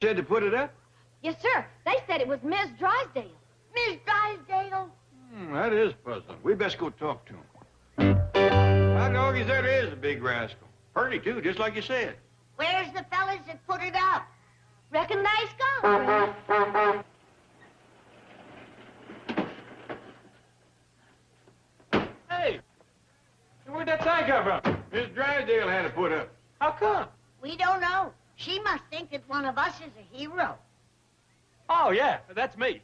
Said to put it up? Yes, sir. They said it was Miss Drysdale. Miss Drysdale? That is puzzling. We best go talk to him. How doggy that is a big rascal. Purty, too, just like you said. Where's the fellas that put it up? Reckon they's gone. Hey! Where'd that sign come from? Miss Drysdale had it put up. How come? We don't know. She must think that one of us is a hero. Oh, yeah, that's me.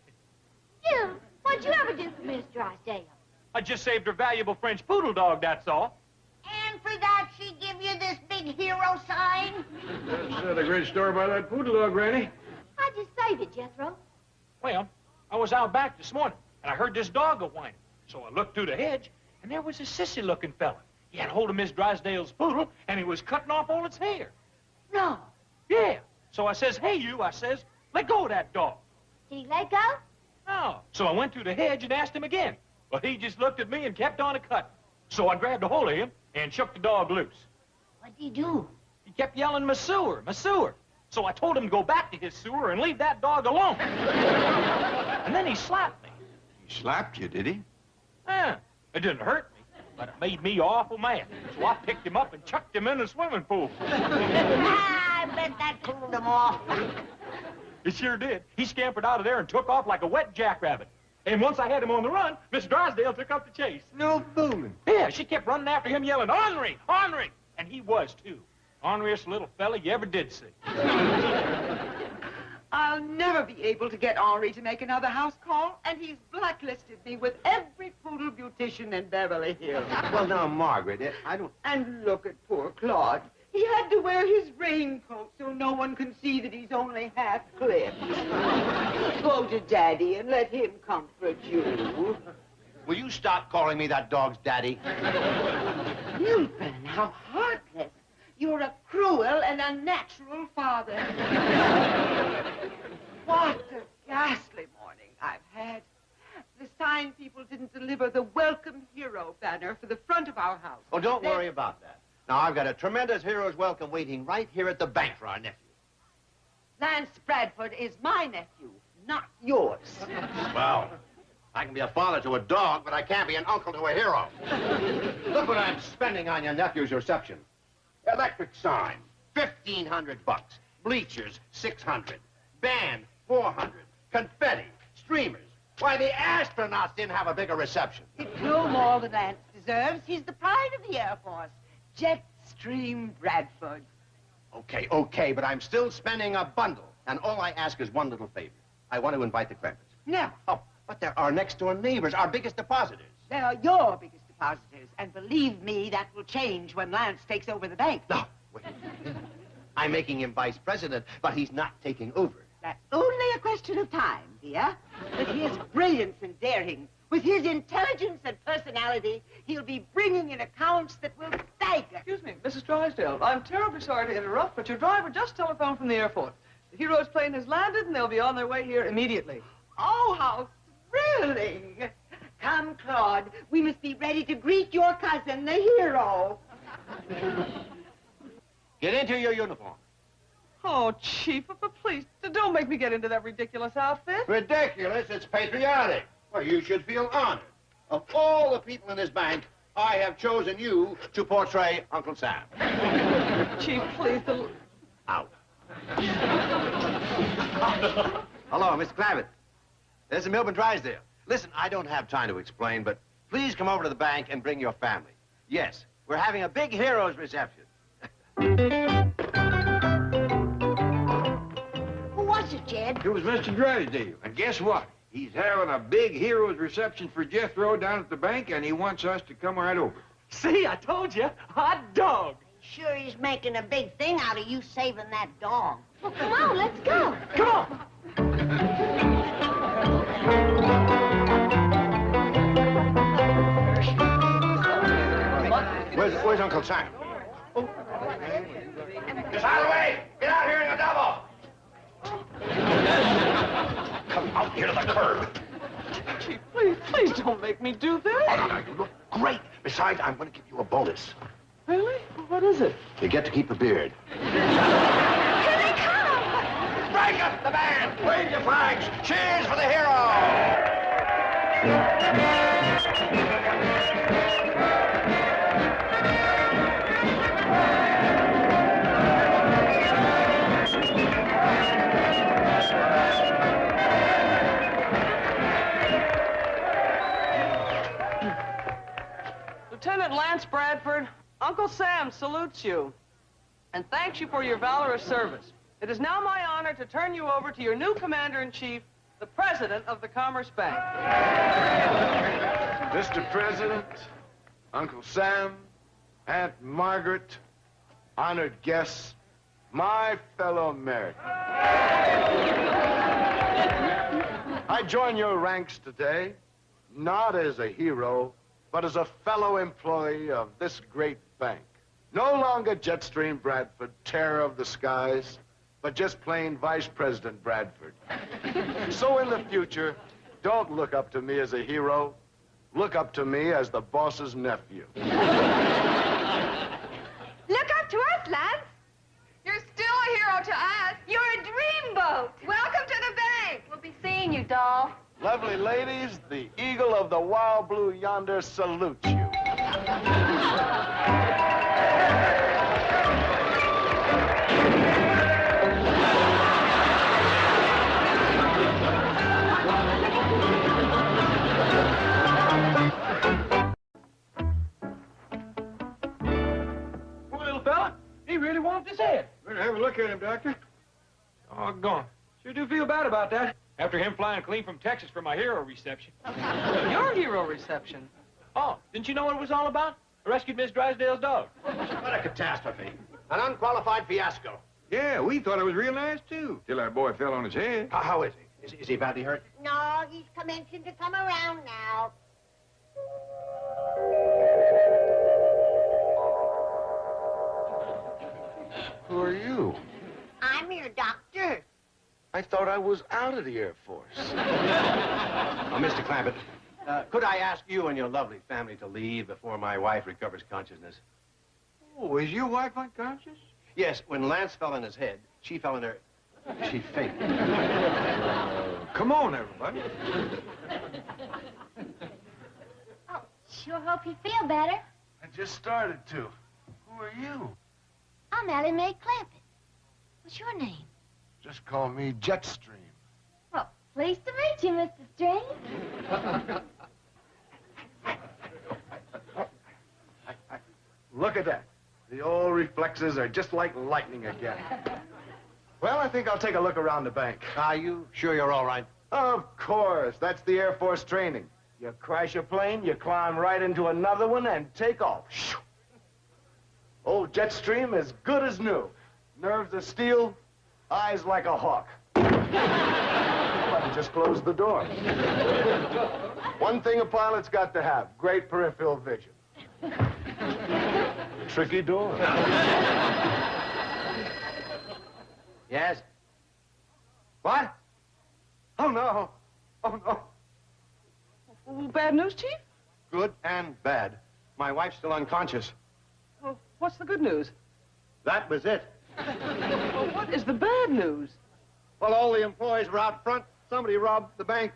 You? What'd you ever do for Miss Drysdale? I just saved her valuable French poodle dog, that's all. And for that, she give you this big hero sign? That's the great story about that poodle dog, Granny. How'd you save it, Jethro? Well, I was out back this morning, and I heard this dog go whining. So I looked through the hedge, and there was a sissy-looking fella. He had hold of Miss Drysdale's poodle, and he was cutting off all its hair. No. Yeah. So I says, hey, you, I says, let go of that dog. Did he let go? No. So I went through the hedge and asked him again. But he just looked at me and kept on a-cutting. So I grabbed a hold of him and shook the dog loose. What'd he do? He kept yelling, "My sewer, my sewer." So I told him to go back to his sewer and leave that dog alone. And then he slapped me. He slapped you, did he? Yeah, it didn't hurt me, but it made me awful mad. So I picked him up and chucked him in the swimming pool. I bet that cooled him off. It sure did. He scampered out of there and took off like a wet jackrabbit. And once I had him on the run, Miss Drysdale took up the chase. No fooling. Yeah, she kept running after him yelling, "Henri! Henri!" And he was, too. Henriest little fella you ever did see. I'll never be able to get Henri to make another house call, and he's blacklisted me with every poodle beautician in Beverly Hills. Well, now, Margaret, I don't... And look at poor Claude. He had to wear his raincoat so no one can see that he's only half clipped. Go to Daddy and let him comfort you. Will you stop calling me that dog's daddy? Milton, how heartless. You're a cruel and unnatural father. What a ghastly morning I've had. The sign people didn't deliver the Welcome Hero banner for the front of our house. Oh, don't worry about that. Now, I've got a tremendous hero's welcome waiting right here at the bank for our nephew. Lance Bradford is my nephew, not yours. Well, I can be a father to a dog, but I can't be an uncle to a hero. Look what I'm spending on your nephew's reception. Electric sign, $1,500. Bleachers, $600. Band, $400. Confetti, streamers. Why, the astronauts didn't have a bigger reception. It's no more than Lance deserves. He's the pride of the Air Force. Jetstream Bradford. Okay, but I'm still spending a bundle. And all I ask is one little favor. I want to invite the Clampetts. No. Oh, but they're our next-door neighbors, our biggest depositors. They are your biggest depositors. And believe me, that will change when Lance takes over the bank. No, wait. I'm making him vice president, but he's not taking over. That's only a question of time, dear. With his brilliance and daring, with his intelligence and personality, he'll be bringing in accounts that will stagger. Excuse me, Mrs. Drysdale. I'm terribly sorry to interrupt, but your driver just telephoned from the airport. The hero's plane has landed, and they'll be on their way here immediately. Oh, how thrilling! Come, Claude. We must be ready to greet your cousin, the hero. Get into your uniform. Oh, Chief, but please, don't make me get into that ridiculous outfit. Ridiculous? It's patriotic. Well, you should feel honored. Of all the people in this bank, I have chosen you to portray Uncle Sam. Chief, please, Out. Hello, Mr. Clampett. This is Milburn Drysdale. Listen, I don't have time to explain, but please come over to the bank and bring your family. Yes, we're having a big hero's reception. Who was it, Jed? It was Mr. Drysdale. And guess what? He's having a big hero's reception for Jethro down at the bank, and he wants us to come right over. See, I told you, hot dog. Sure he's making a big thing out of you saving that dog. Well, come on, let's go. Come on. Where's Uncle Sam? Oh. Just out of the way! Get out here in the double! Come out here to the curb. Chief, please don't make me do this. Oh, you look great. Besides, I'm going to give you a bonus. Really? What is it? You get to keep the beard. Here they come! Break up the band! Wave your flags! Cheers for the hero! Lieutenant Lance Bradford, Uncle Sam salutes you and thanks you for your valorous service. It is now my honor to turn you over to your new commander-in-chief, the president of the Commerce Bank. Mr. President, Uncle Sam, Aunt Margaret, honored guests, my fellow Americans. I join your ranks today, not as a hero, but as a fellow employee of this great bank. No longer Jetstream Bradford, terror of the skies, but just plain Vice President Bradford. So in the future, don't look up to me as a hero. Look up to me as the boss's nephew. Look up to us, Lance. You're still a hero to us. You're a dreamboat. Welcome to the bank. We'll be seeing you, doll. Lovely ladies, the eagle of the wild blue yonder salutes you. Poor little fella. He really whomped his head. Better have a look at him, Doctor. Doggone. Sure do feel bad about that. After him flying clean from Texas for my hero reception. Your hero reception. Oh, didn't you know what it was all about? I rescued Miss Drysdale's dog. What a catastrophe. An unqualified fiasco. Yeah, we thought it was real nice, too, till our boy fell on his head. How is he? Is he badly hurt? No, he's commencing to come around now. Who are you? I'm your doctor. I thought I was out of the Air Force. Oh, Mr. Clampett, could I ask you and your lovely family to leave before my wife recovers consciousness? Oh, is your wife unconscious? Yes, when Lance fell on his head, she fell in her... She fainted. Come on, everybody. Oh, sure hope you feel better. I just started to. Who are you? I'm Allie Mae Clampett. What's your name? Just call me Jetstream. Well, pleased to meet you, Mr. Stream. Look at that. The old reflexes are just like lightning again. Well, I think I'll take a look around the bank. Are you sure you're all right? Of course. That's the Air Force training. You crash a plane, you climb right into another one, and take off. Old Jetstream is good as new. Nerves of steel, eyes like a hawk. Just close the door. One thing a pilot's got to have, great peripheral vision. Tricky door. Yes? What? Oh, no. Oh, no. Oh, bad news, Chief? Good and bad. My wife's still unconscious. Well, what's the good news? That was it. Well, what is the bad news? Well, all the employees were out front. Somebody robbed the bank.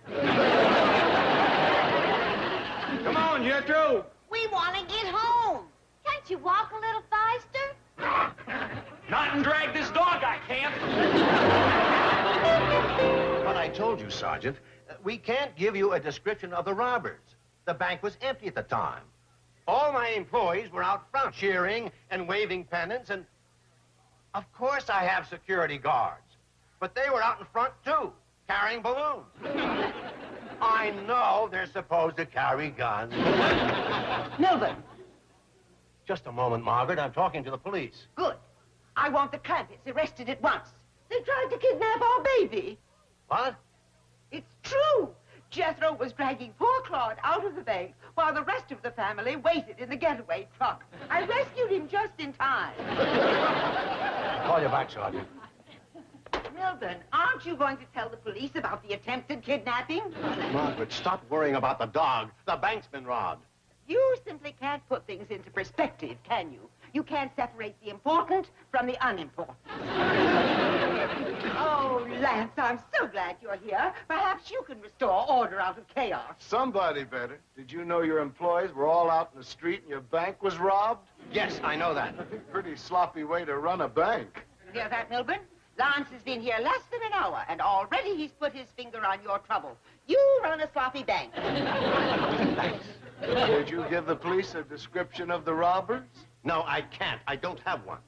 Come on, Jetro. We want to get home. Can't you walk a little faster? Not and drag this dog, I can't. But I told you, Sergeant, we can't give you a description of the robbers. The bank was empty at the time. All my employees were out front cheering and waving pennants, and of course I have security guards. But they were out in front, too, carrying balloons. I know they're supposed to carry guns. Melvin. Just a moment, Margaret. I'm talking to the police. Good. I want the Clampetts arrested at once. They tried to kidnap our baby. What? It's true. Jethro was dragging poor Claude out of the bank while the rest of the family waited in the getaway truck. I rescued him just in time. I'll call you back, Sergeant. Milburn, aren't you going to tell the police about the attempted kidnapping? Margaret, stop worrying about the dog. The bank's been robbed. You simply can't put things into perspective, can you? You can't separate the important from the unimportant. Oh, Lance, I'm so glad you're here. Perhaps you can restore order out of chaos. Somebody better. Did you know your employees were all out in the street and your bank was robbed? Yes, I know that. Pretty sloppy way to run a bank. You hear that, Milburn? Lance has been here less than an hour, and already he's put his finger on your trouble. You run a sloppy bank. Did you give the police a description of the robbers? No, I can't. I don't have one.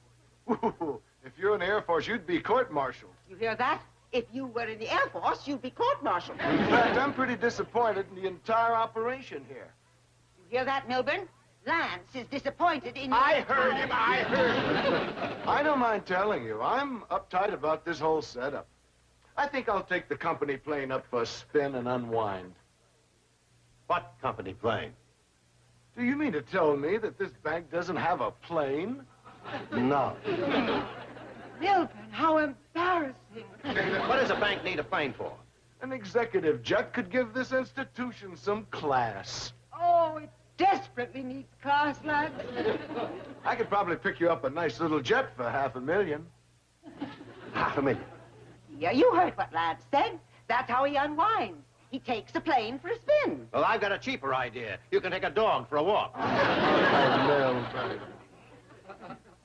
Ooh, if you're in the Air Force, you'd be court-martialed. You hear that? If you were in the Air Force, you'd be court-martialed. In fact, I'm pretty disappointed in the entire operation here. You hear that, Milburn? Lance is disappointed in... I heard him. I don't mind telling you, I'm uptight about this whole setup. I think I'll take the company plane up for a spin and unwind. What company plane? Do you mean to tell me that this bank doesn't have a plane? No. Milburn, how embarrassing. What does a bank need a plane for? An executive jet could give this institution some class. Oh, it desperately needs class, Lance. I could probably pick you up a nice little jet for $500,000. $500,000? Yeah, you heard what Lance said. That's how he unwinds. He takes a plane for a spin. Well, I've got a cheaper idea. You can take a dog for a walk. Milburn.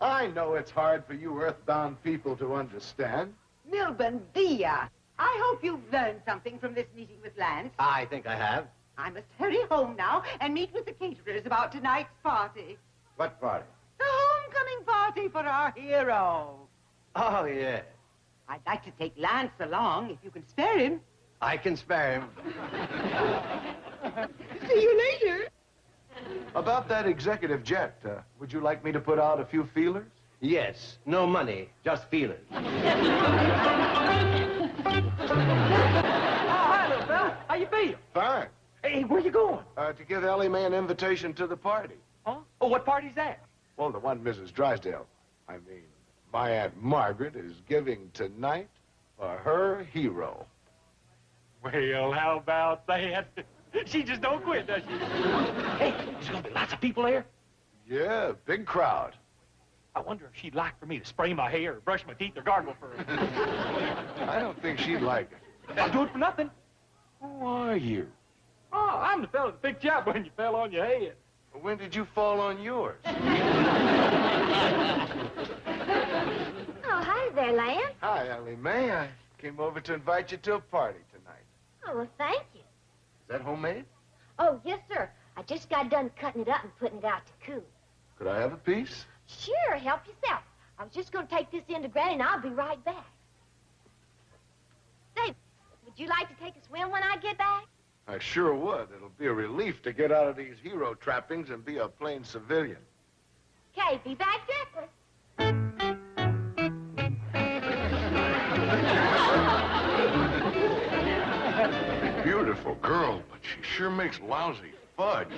I know it's hard for you earthbound people to understand. Milburn, dear, I hope you've learned something from this meeting with Lance. I think I have. I must hurry home now and meet with the caterers about tonight's party. What party? The homecoming party for our hero. Oh, yeah. I'd like to take Lance along if you can spare him. I can spare him. See you later. About that executive jet, would you like me to put out a few feelers? Yes. No money, just feelers. Oh, hi, little fella. How you feel? Fine. Hey, where you going? To give Ellie Mae an invitation to the party. Huh? Oh, what party's that? Well, the one Mrs. Drysdale, my Aunt Margaret is giving tonight for her hero. Well, how about that? She just don't quit, does she? Hey, there's gonna be lots of people there. Yeah, big crowd. I wonder if she'd like for me to spray my hair or brush my teeth or gargle for her. I don't think she'd like it. I'll do it for nothing. Who are you? Oh, I'm the fella that picked you up when you fell on your head. When did you fall on yours? Oh, hi there, Lance. Hi, Ellie Mae. I came over to invite you to a party tonight. Oh, well, thank you. Is that homemade? Oh, yes, sir. I just got done cutting it up and putting it out to cool. Could I have a piece? Sure, help yourself. I was just going to take this in to Granny, and I'll be right back. Say, would you like to take a swim when I get back? I sure would. It'll be a relief to get out of these hero trappings and be a plain civilian. Okay, be back directly. Beautiful girl, but she sure makes lousy fudge.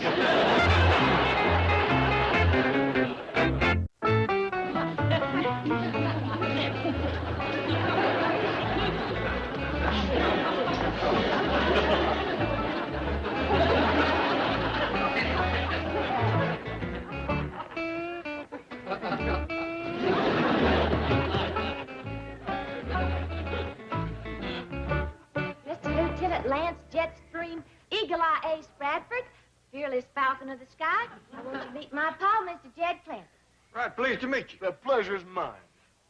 Mr. Lieutenant Lance Jetstream, Eagle-Eye Ace Bradford, fearless falcon of the sky, I want you to meet my pa, Mr. Jed Clampetts. Right, pleased to meet you. The pleasure's mine.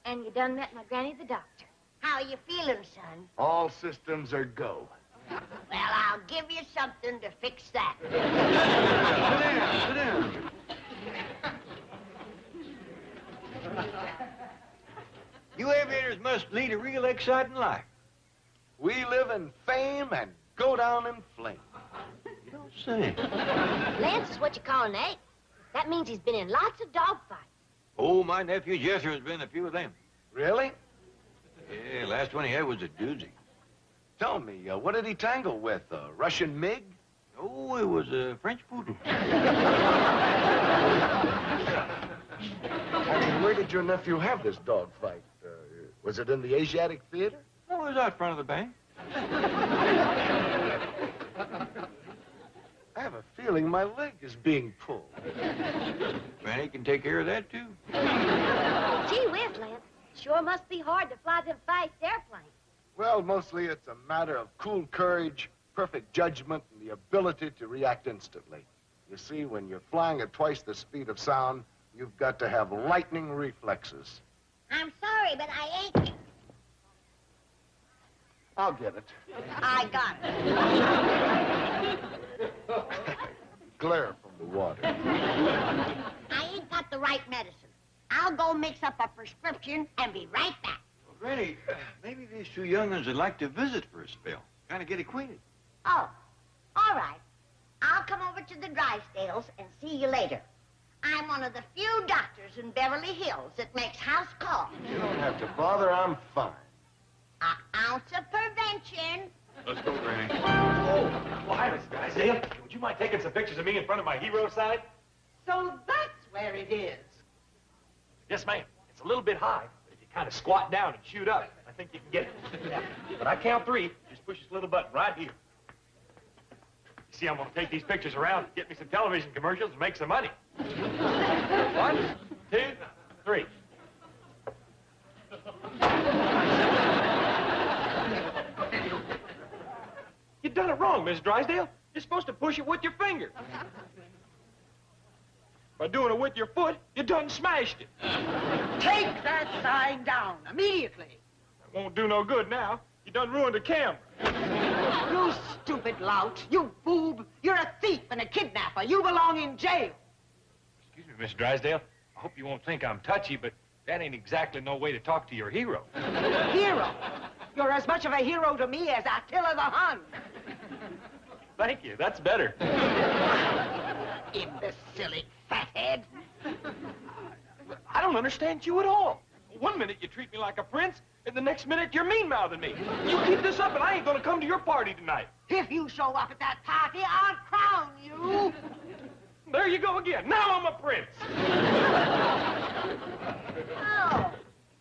And you done met my granny, the doctor. How you feeling, son? All systems are go. Well, I'll give you something to fix that. Sit down. You aviators must lead a real exciting life. We live in fame and go down in flame. You don't say. Lance is what you call an ace. That means he's been in lots of dogfights. Oh, my nephew Jethro has been in a few of them. Really? Yeah, last one he had was a doozy. Tell me, what did he tangle with? A Russian MiG? Oh, it was a French poodle. Where did your nephew have this dog fight? Was it in the Asiatic Theater? Oh, it was out front of the bank. I have a feeling my leg is being pulled. Granny can take care of that, too. Gee whiz, Lance. Sure must be hard to fly them fast airplanes. Well, mostly it's a matter of cool courage, perfect judgment, and the ability to react instantly. You see, when you're flying at twice the speed of sound, you've got to have lightning reflexes. I'm sorry, but I ain't... I'll get it. I got it. Glare from the water. I ain't got the right medicine. I'll go mix up a prescription and be right back. Well, Granny, maybe these two young'uns would like to visit for a spell. Kind of get acquainted. Oh, all right. I'll come over to the Drysdales and see you later. I'm one of the few doctors in Beverly Hills that makes house calls. You don't have to bother. I'm fine. An ounce of prevention. Let's go, Granny. Oh, well, hi, Miss Drysdale. Would you mind taking some pictures of me in front of my hero side? So that's where it is. Yes, ma'am. It's a little bit high, but if you kind of squat down and shoot up, I think you can get it. Yeah. But I count 3. Just push this little button right here. You see, I'm going to take these pictures around, get me some television commercials, and make some money. 1, 2, 3. You've done it wrong, Miss Drysdale. You're supposed to push it with your finger. By doing it with your foot, you done smashed it. Take that sign down immediately. That won't do no good now. You done ruined the camera. You stupid lout. You boob. You're a thief and a kidnapper. You belong in jail. Excuse me, Miss Drysdale. I hope you won't think I'm touchy, but that ain't exactly no way to talk to your hero. Hero? You're as much of a hero to me as Attila the Hun. Thank you. That's better. Imbecilic fathead. I don't understand you at all. One minute you treat me like a prince, and the next minute you're mean-mouthing me. You keep this up, and I ain't gonna come to your party tonight. If you show up at that party, I'll crown you. There you go again. Now I'm a prince. Oh,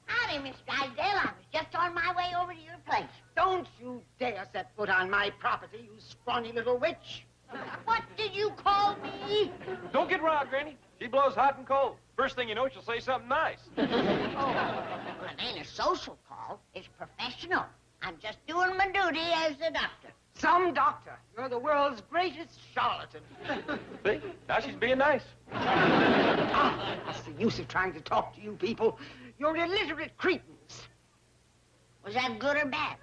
howdy, Miss Drysdale. I was just on my way over to your place. Don't you dare set foot on my property, you scrawny little witch. What did you call me? Don't get riled, Granny. She blows hot and cold. First thing you know, she'll say something nice. Oh, well, it ain't a social call. It's professional. I'm just doing my duty as a doctor. Some doctor. You're the world's greatest charlatan. See? Now she's being nice. What's the use of trying to talk to you people? You're illiterate cretins. Was that good or bad?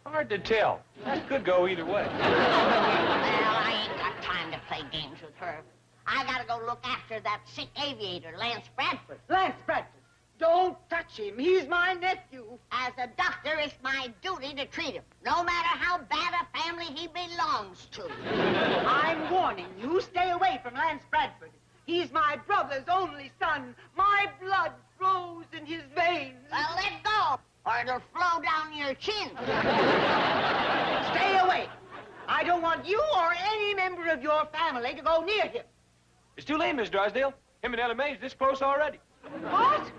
Hard to tell. That could go either way. Well, I ain't got time to play games with her. I gotta go look after that sick aviator, Lance Bradford. Lance Bradford, don't touch him. He's my nephew. As a doctor, it's my duty to treat him, no matter how bad a family he belongs to. I'm warning you, stay away from Lance Bradford. He's my brother's only son. My blood flows in his veins. Well, let go, or it'll flow down your chin. Stay away. I don't want you or any member of your family to go near him. It's too late, Miss Drysdale. Him and Ella Mae's this close already. What?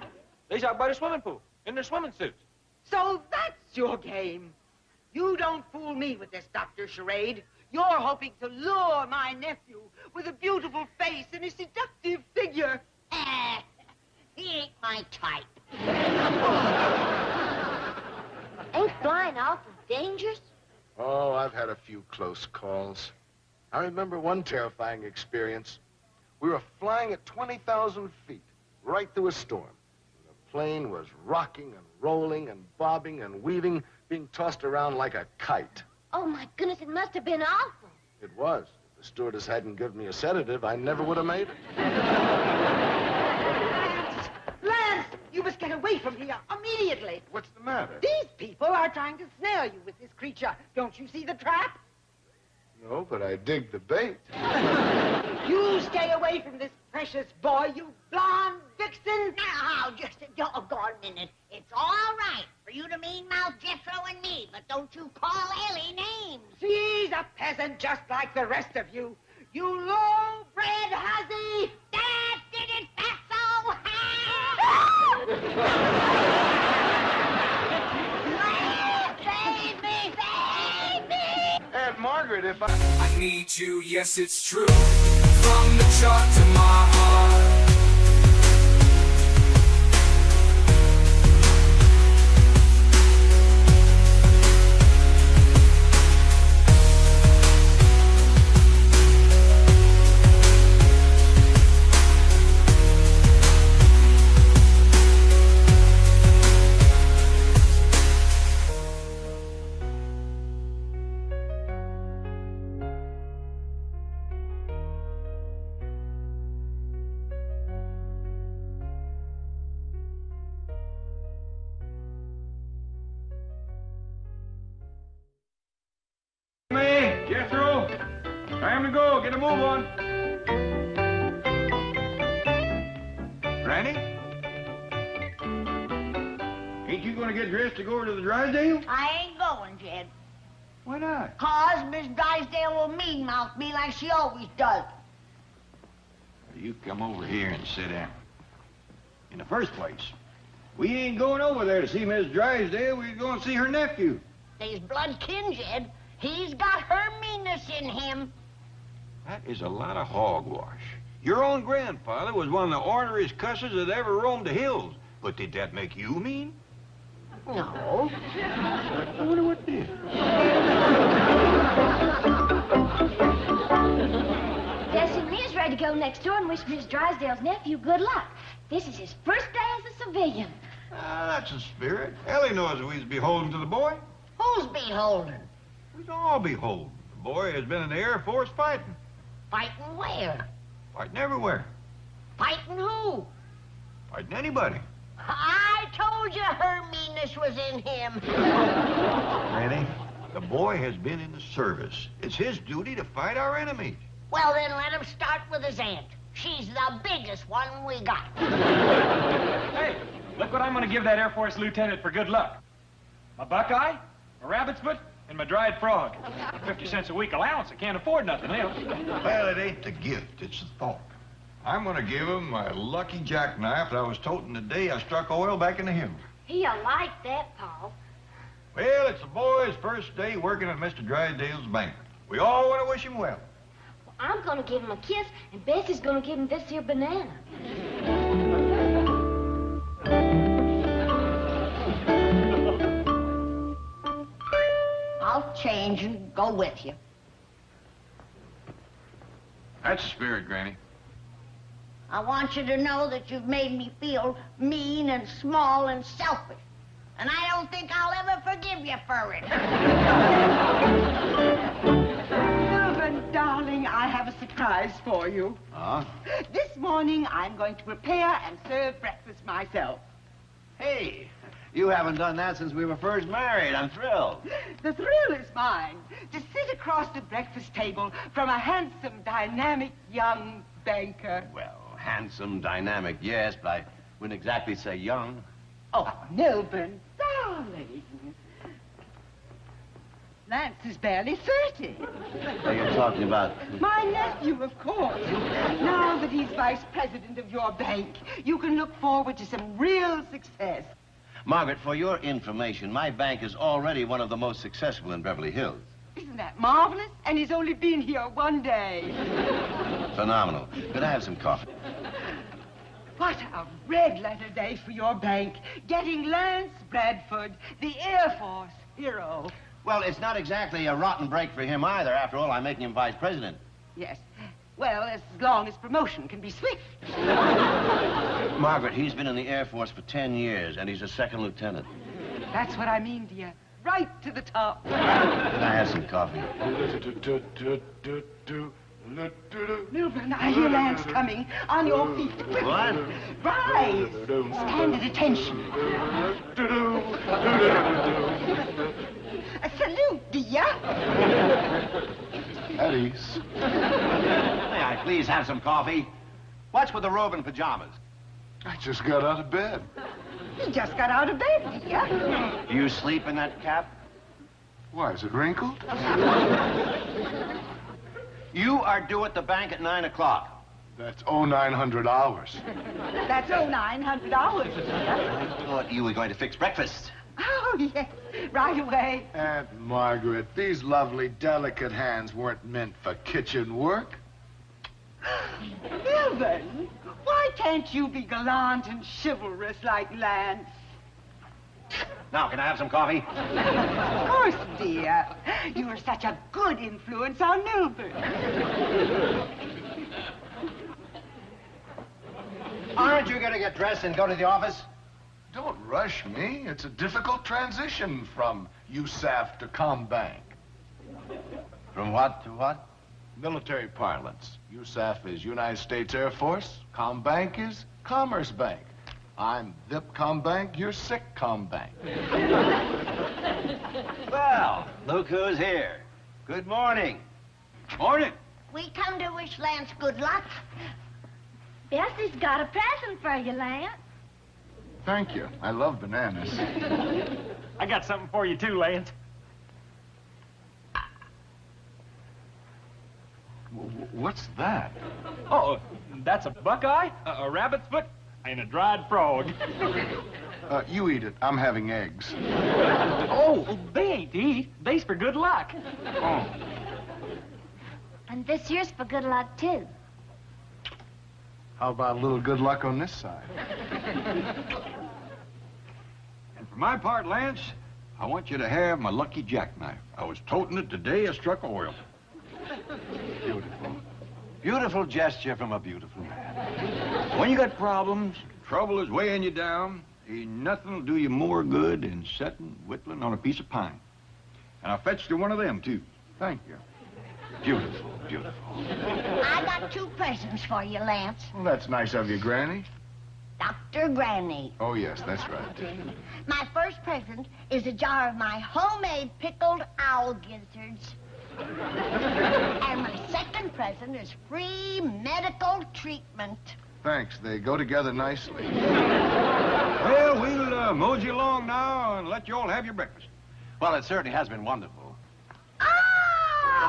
They's out by the swimming pool in their swimming suits. So that's your game. You don't fool me with this doctor charade. You're hoping to lure my nephew with a beautiful face and a seductive figure. He ain't my type. Ain't flying awful dangerous? Oh, I've had a few close calls. I remember one terrifying experience. We were flying at 20,000 feet, right through a storm. The plane was rocking and rolling and bobbing and weaving, being tossed around like a kite. Oh, my goodness, it must have been awful. It was. If the stewardess hadn't given me a sedative, I never would have made it. Lance, you must get away from here immediately. What's the matter? These people are trying to snare you with this creature. Don't you see the trap? No, but I dig the bait. You stay away from this precious boy, you blonde vixen. Now, just a doggone minute. It's all right for you to mean-mouth Jethro and me, but don't you call Ellie names. She's a peasant just like the rest of you. You low-bred hussy. That didn't Fatso. Save me, save me. Aunt Margaret, if I need you, yes it's true. From the chart to my heart, Time to go. Get a move on. Granny? Ain't you gonna get dressed to go over to the Drysdale? I ain't going, Jed. Why not? 'Cause Miss Drysdale will mean-mouth me like she always does. You come over here and sit down. In the first place, we ain't going over there to see Miss Drysdale. We're going to see her nephew. They's blood kin, Jed. He's got her meanness in him. That is a lot of hogwash. Your own grandfather was one of the orneriest cusses that ever roamed the hills. But did that make you mean? No. I wonder what did. Jesse and me's ready to go next door and wish Miss Drysdale's nephew good luck. This is his first day as a civilian. That's the spirit. Ellie knows we's beholden to the boy. Who's beholden? We's all beholden. The boy has been in the Air Force fighting. Fighting where? Fighting everywhere. Fighting who? Fighting anybody. I told you her meanness was in him. Granny, the boy has been in the service. It's his duty to fight our enemies. Well, then let him start with his aunt. She's the biggest one we got. Hey, look what I'm going to give that Air Force lieutenant for good luck. My buckeye, my rabbit's foot, and my dried frog. 50 cents a week allowance. I can't afford nothing else. Well, it ain't the gift, it's the thought. I'm gonna give him my lucky jackknife that I was toting the day I struck oil back in the hills. He'll like that, Paul. Well, it's the boy's first day working at Mr. Drysdale's bank. We all want to wish him well. Well, I'm gonna give him a kiss, and Bessie's gonna give him this here banana. I'll change and go with you. That's the spirit, Granny. I want you to know that you've made me feel mean and small and selfish. And I don't think I'll ever forgive you for it. Melvin, darling, I have a surprise for you. This morning, I'm going to prepare and serve breakfast myself. Hey, you haven't done that since we were first married. I'm thrilled. The thrill is mine to sit across the breakfast table from a handsome, dynamic young banker. Well, handsome, dynamic, yes, but I wouldn't exactly say young. Oh, Melvin, darling. Lance is barely 30. So you're talking about... My nephew, of course. Now that he's vice president of your bank, you can look forward to some real success. Margaret, for your information, my bank is already one of the most successful in Beverly Hills. Isn't that marvelous? And he's only been here one day. Phenomenal. Could I have some coffee? What a red-letter day for your bank. Getting Lance Bradford, the Air Force hero. Well, it's not exactly a rotten break for him either. After all, I'm making him vice president. Yes. Well, as long as promotion can be swift. Margaret, he's been in the Air Force for 10 years, and he's a second lieutenant. That's what I mean, dear. Right to the top. Could I have some coffee? Milburn, I hear Lance coming. On your feet. Quickly. What? Rise. Stand at attention. A salute, dear. At ease. May I please have some coffee? What's with the robe and pajamas? I just got out of bed. He just got out of bed, dear. Do you sleep in that cap? Why, is it wrinkled? You are due at the bank at 9 o'clock. That's 0900 hours. That's $900, dear. I thought you were going to fix breakfast. Oh, yes. Right away. Aunt Margaret, these lovely, delicate hands weren't meant for kitchen work. Milburn, why can't you be gallant and chivalrous like Lance? Now, can I have some coffee? Of course, dear. You are such a good influence on Milburn. Aren't you going to get dressed and go to the office? Don't rush me. It's a difficult transition from USAF to Combank. From what to what? Military parlance. USAF is United States Air Force. Combank is Commerce Bank. I'm VIP Combank, you're Sick Combank. Well, look who's here. Good morning. Morning. We come to wish Lance good luck. Bessie's got a present for you, Lance. Thank you. I love bananas. I got something for you, too, Lance. What's that? Oh, that's a buckeye, a rabbit's foot, and a dried frog. You eat it. I'm having eggs. Oh, they ain't to eat. They's for good luck. Oh. And this year's for good luck, too. How about a little good luck on this side? And for my part, Lance, I want you to have my lucky jackknife. I was toting it the day I struck oil. Beautiful. Beautiful gesture from a beautiful man. When you got problems, trouble is weighing you down, ain't nothing will do you more good than setting whittling on a piece of pine. And I fetched you one of them, too. Thank you. Beautiful, beautiful. I got 2 presents for you, Lance. Well, that's nice of you, Granny. Dr. Granny. Oh, yes, that's right. My first present is a jar of my homemade pickled owl gizzards. And my second present is free medical treatment. Thanks. They go together nicely. Well, we'll mosey along now and let you all have your breakfast. Well, it certainly has been wonderful. Ah!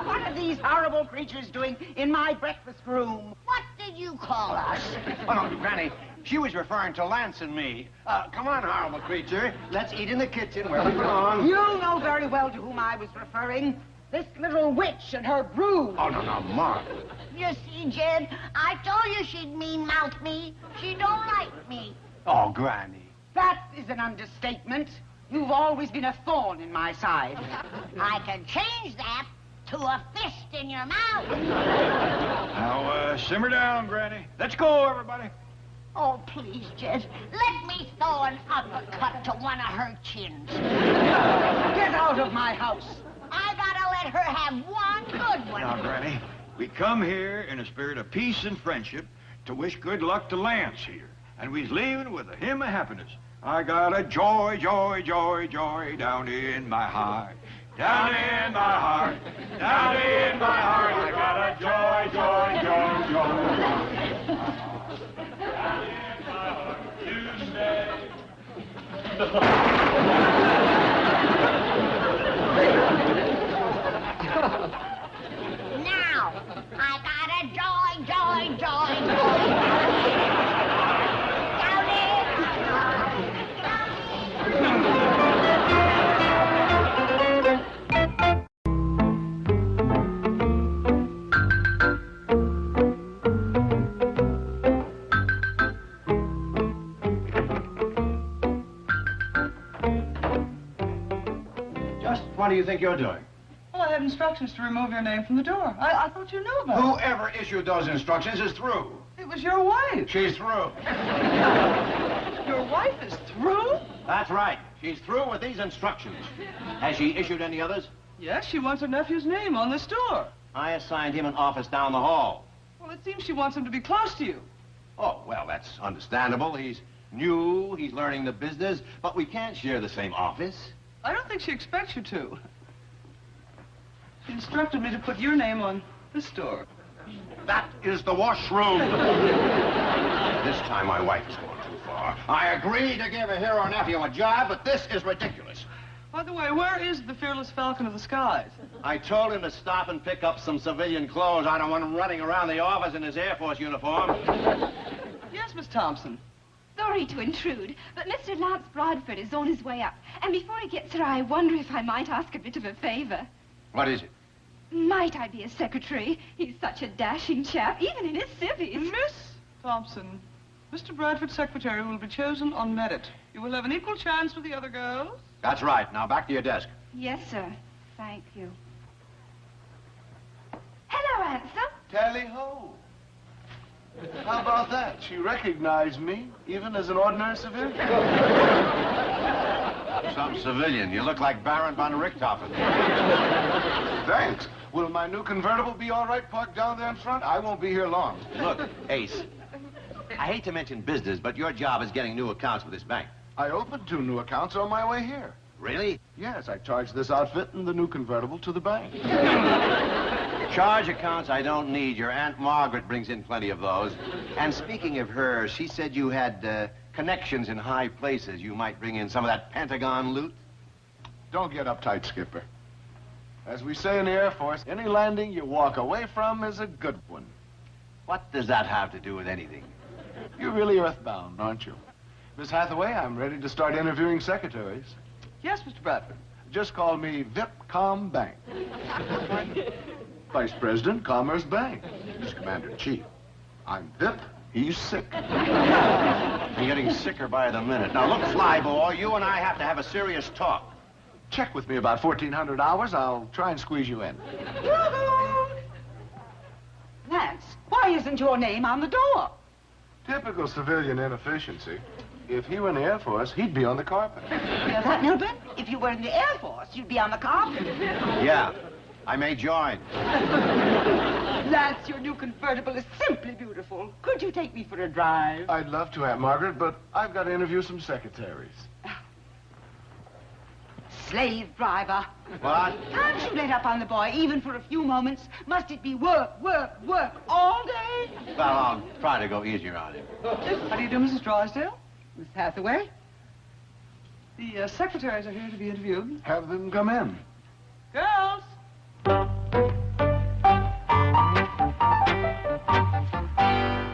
What are these horrible creatures doing in my breakfast room? What did you call us? Oh, no, Granny, she was referring to Lance and me. Come on, horrible creature. Let's eat in the kitchen where we belong. You know very well to whom I was referring. This little witch and her brood. Oh, no, Mark. You see, Jed, I told you she'd mean-mouth me. She don't like me. Oh, Granny. That is an understatement. You've always been a thorn in my side. I can change that to a fist in your mouth. Now, simmer down, Granny. Let's go, everybody. Oh, please, Jed, let me throw an uppercut to one of her chins. Get out of my house. I gotta let her have one good one. Now, Granny, we come here in a spirit of peace and friendship to wish good luck to Lance here. And we's leaving with a hymn of happiness. I got a joy, joy, joy, joy down in my heart. Down in my heart, down in my heart. I got a joy, joy, joy, joy. Down in my heart, you stay. Now, I got a joy, joy, joy, joy. Down in my heart, down in my What do you think you're doing? Well, I had instructions to remove your name from the door. I thought you knew about it. Whoever issued those instructions is through. It was your wife. She's through. Your wife is through? That's right. She's through with these instructions. Has she issued any others? Yes, she wants her nephew's name on this door. I assigned him an office down the hall. Well, it seems she wants him to be close to you. Oh, well, that's understandable. He's new, he's learning the business, but we can't share the same office. I don't think she expects you to. She instructed me to put your name on this door. That is the washroom. This time my wife has gone too far. I agreed to give a hero nephew a job, but this is ridiculous. By the way, where is the fearless falcon of the skies? I told him to stop and pick up some civilian clothes. I don't want him running around the office in his Air Force uniform. Yes, Miss Thompson. Sorry to intrude, but Mr. Lance Bradford is on his way up. And before he gets here, I wonder if I might ask a bit of a favor. What is it? Might I be his secretary? He's such a dashing chap, even in his civvies. Miss Thompson, Mr. Bradford's secretary will be chosen on merit. You will have an equal chance with the other girls. That's right. Now back to your desk. Yes, sir. Thank you. Hello, Ansel. Tally-ho. How about that? She recognized me, even as an ordinary civilian. Some civilian. You look like Baron von Richthofen. Thanks. Will my new convertible be all right parked down there in front? I won't be here long. Look, Ace, I hate to mention business, but your job is getting new accounts with this bank. I opened 2 new accounts on my way here. Really? Yes, I charged this outfit and the new convertible to the bank. Charge accounts I don't need. Your Aunt Margaret brings in plenty of those. And speaking of her, she said you had connections in high places. You might bring in some of that Pentagon loot. Don't get uptight, Skipper. As we say in the Air Force, any landing you walk away from is a good one. What does that have to do with anything? You're really earthbound, aren't you? Miss Hathaway, I'm ready to start interviewing secretaries. Yes, Mr. Bradford. Just call me Vipcom Bank. Vice President, Commerce Bank. He's Commander-in-Chief. I'm Vip, he's sick. I'm getting sicker by the minute. Now, look, Flyboy, you and I have to have a serious talk. Check with me about 1,400 hours. I'll try and squeeze you in. Lance, why isn't your name on the door? Typical civilian inefficiency. If he were in the Air Force, he'd be on the carpet. You know that, Milburn? If you were in the Air Force, you'd be on the carpet. Yeah, I may join. Lance, your new convertible is simply beautiful. Could you take me for a drive? I'd love to, Aunt Margaret, but I've got to interview some secretaries. Slave driver. What? Can't you let up on the boy even for a few moments? Must it be work, work, work all day? Well, I'll try to go easier on him. How do you do, Mrs. Drysdale? Miss Hathaway? The secretaries are here to be interviewed. Have them come in. Girls!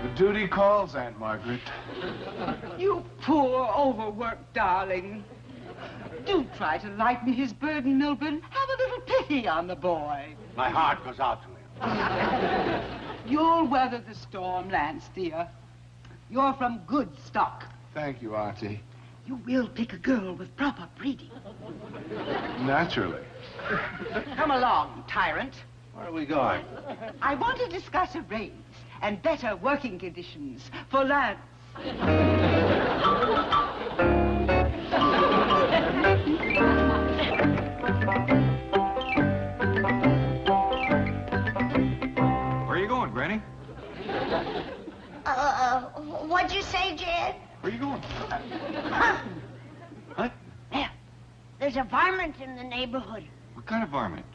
The duty calls, Aunt Margaret. You poor, overworked darling. Do try to lighten his burden, Milburn. Have a little pity on the boy. My heart goes out to him. You'll weather the storm, Lance, dear. You're from good stock. Thank you, Auntie. You will pick a girl with proper breeding. Naturally. Come along, tyrant. Where are we going? I want to discuss a raise and better working conditions for Lance. Where are you going, Granny? What'd you say, Jed? Where are you going? What? There. There's a varmint in the neighborhood. What kind of varmint?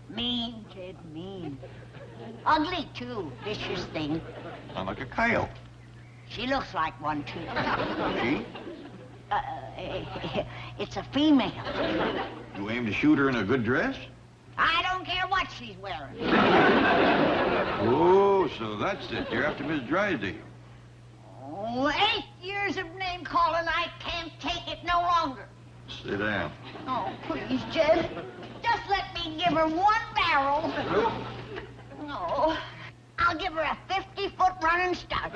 Mean, Jed, mean. Ugly, too. Vicious thing. Sound like a coyote. She looks like one, too. She? It's a female. You aim to shoot her in a good dress? I don't care what she's wearing. Oh, so that's it. You're after Miss Drysdale. Oh, 8 years of name calling. I can't take it no longer. Sit down. Oh, please, Jed. Just let me give her one barrel. Nope. No. I'll give her a 50-foot running start.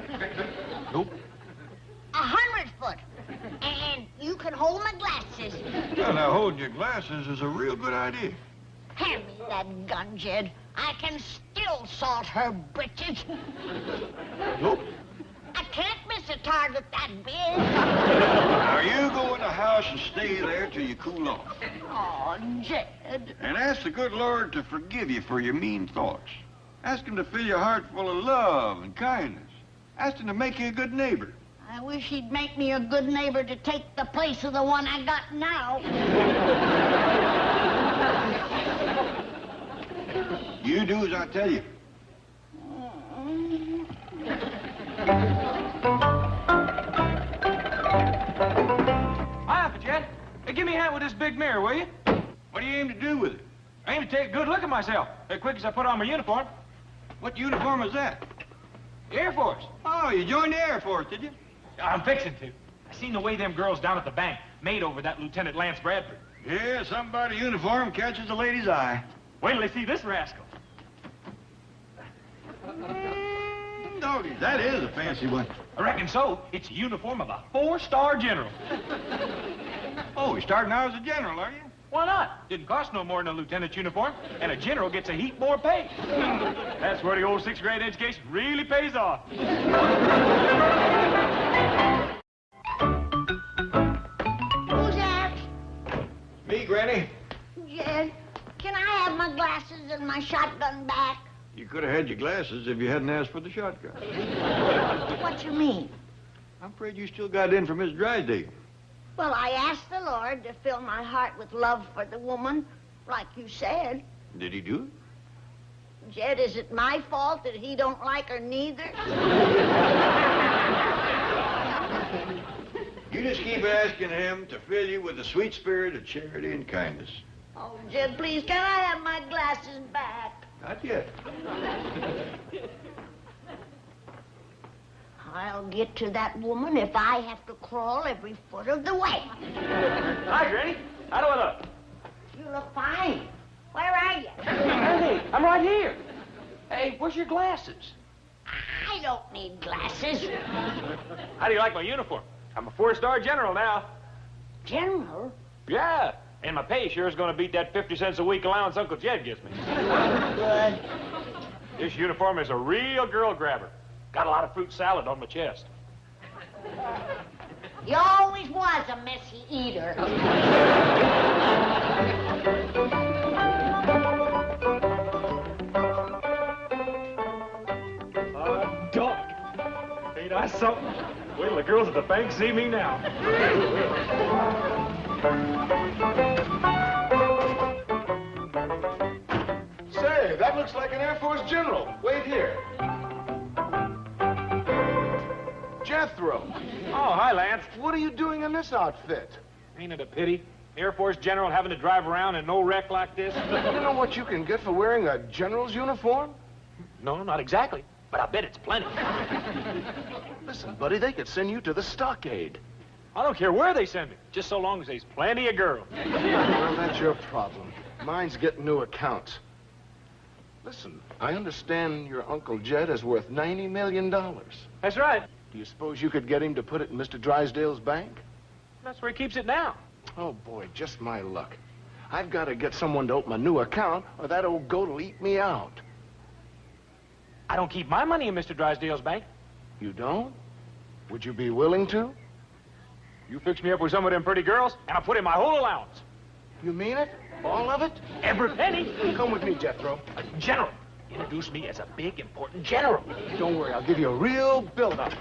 Nope. 100-foot. And you can hold my glasses. Well, now, holding your glasses is a real good idea. Hand me that gun, Jed. I can still salt her britches. Nope. I can't miss a target that big. Now, you go in the house and stay there till you cool off. Oh, Jed. And ask the good Lord to forgive you for your mean thoughts. Ask him to fill your heart full of love and kindness. Ask him to make you a good neighbor. I wish he'd make me a good neighbor to take the place of the one I got now. You do as I tell you. Hi, Uncle Jed. Hey, give me a hand with this big mirror, will you? What do you aim to do with it? I aim to take a good look at myself as quick as I put on my uniform. What uniform is that? The Air Force. Oh, you joined the Air Force, did you? I'm fixing to. I seen the way them girls down at the bank made over that Lieutenant Lance Bradford. Yeah, somebody uniform catches a lady's eye. Wait till they see this rascal. Doggy, that is a fancy one. I reckon so. It's the uniform of a 4-star general. Oh, you're starting out as a general, are you? Why not? Didn't cost no more than a lieutenant's uniform, and a general gets a heap more pay. That's where the old 6th grade education really pays off. Who's that? Me, Granny. Jed, can I have my glasses and my shotgun back? You could have had your glasses if you hadn't asked for the shotgun. What you mean? I'm afraid you still got in for Miss Drysdale. Well, I asked the Lord to fill my heart with love for the woman, like you said. Did he do it? Jed, is it my fault that he don't like her neither? You just keep asking him to fill you with the sweet spirit of charity and kindness. Oh, Jed, please, can I have my glasses back? Not yet. I'll get to that woman if I have to crawl every foot of the way. Hi, Granny. How do I look? You look fine. Where are you? Hey, I'm right here. Hey, where's your glasses? I don't need glasses. How do you like my uniform? I'm a 4-star general now. General? Yeah, and my pay sure is going to beat that 50 cents a week allowance Uncle Jed gives me. Good. This uniform is a real girl grabber. Got a lot of fruit salad on my chest. You always was a messy eater. Dog. Ain't I something? Wait till the girls at the bank see me now. Say, that looks like an Air Force general. Wait here. Jethro. Oh, hi, Lance. What are you doing in this outfit? Ain't it a pity? Air Force general having to drive around in no wreck like this? You know what you can get for wearing a general's uniform? No, not exactly. But I bet it's plenty. Listen, buddy, they could send you to the stockade. I don't care where they send me, just so long as there's plenty of girls. Well, that's your problem. Mine's getting new accounts. Listen, I understand your Uncle Jed is worth $90 million. That's right. Do you suppose you could get him to put it in Mr. Drysdale's bank? That's where he keeps it now. Oh, boy, just my luck. I've got to get someone to open a new account, or that old goat will eat me out. I don't keep my money in Mr. Drysdale's bank. You don't? Would you be willing to? You fix me up with some of them pretty girls, and I'll put in my whole allowance. You mean it? All of it? Every penny. Come with me, Jethro. A general. Introduce me as a big, important general. Don't worry, I'll give you a real build-up.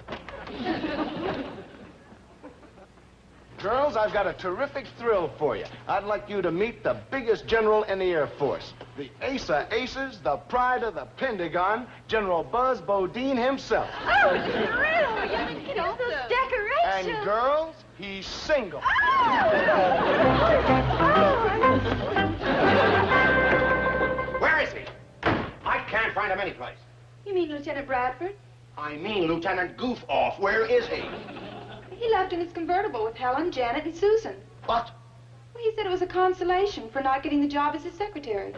Girls, I've got a terrific thrill for you. I'd like you to meet the biggest general in the Air Force. The ace of aces, the pride of the Pentagon, General Buzz Bodine himself. Oh, it's a thrill. Look at all those decorations. And girls, he's single. Where is he? I can't find him anyplace. You mean Lieutenant Bradford? I mean Lieutenant Goof-Off. Where is he? He left in his convertible with Helen, Janet, and Susan. What? Well, he said it was a consolation for not getting the job as his secretary.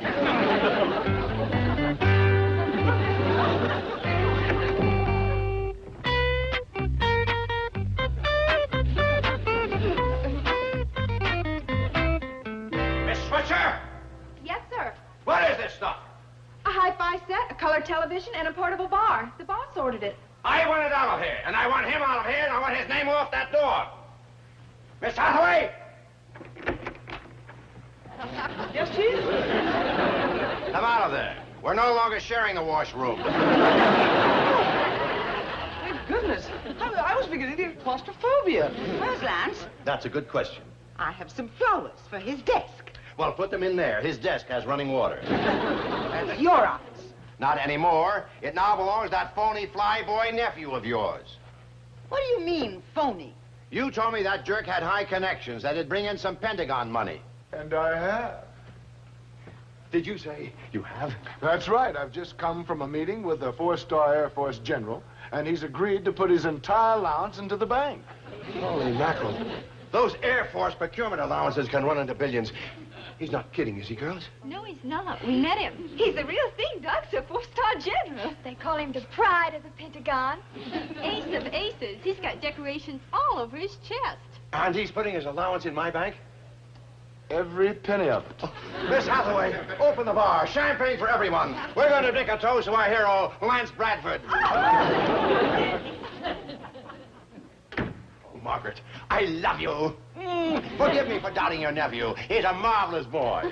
Miss Switzer! Yes, sir. What is this stuff? A hi-fi set, a color television, and a portable bar. The boss ordered it. I want it out of here, and I want him out of here, and I want his name off that door. Miss Hathaway! Yes, Chief? Come out of there. We're no longer sharing the washroom. Thank goodness. I was beginning to get claustrophobia. Where's Lance? That's a good question. I have some flowers for his desk. Well, put them in there. His desk has running water. That's your office. Not anymore. It now belongs to that phony flyboy nephew of yours. What do you mean, phony? You told me that jerk had high connections, that it'd bring in some Pentagon money. And I have. Did you say you have? That's right. I've just come from a meeting with a 4-star Air Force general, and he's agreed to put his entire allowance into the bank. Holy mackerel. Those Air Force procurement allowances can run into billions. He's not kidding, is he, girls? No, he's not. We met him. He's the real thing, Doc's a 4-star general. They call him the pride of the Pentagon. Ace of aces. He's got decorations all over his chest. And he's putting his allowance in my bank? Every penny of it. Miss Hathaway, open the bar. Champagne for everyone. We're going to drink a toast to our hero, Lance Bradford. Oh, Margaret, I love you. Forgive me for doubting your nephew. He's a marvelous boy.